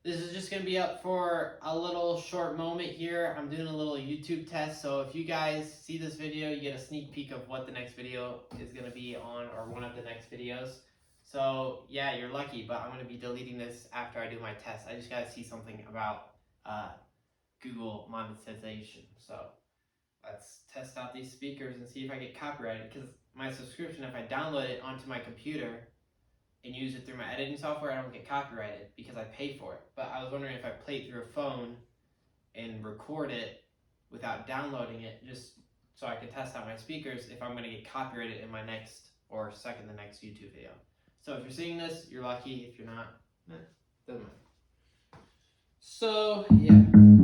This is just going to be up for a little short moment here. I'm doing a little YouTube test, so if you guys see this video, you get a sneak peek of what the next video is going to be on, or one of the next videos. So yeah, you're lucky, but I'm going to be deleting this after I do my test. I just got to see something about Google monetization. So let's test out these speakers and see if I get copyrighted, because my subscription, if I download it onto my computer and use it through my editing software, I don't get copyrighted because I pay for it. But I was wondering if I play it through a phone and record it without downloading it, just so I can test out my speakers, if I'm going to get copyrighted in my next or second to next YouTube video. So if you're seeing this, you're lucky. If you're not, doesn't matter. So yeah.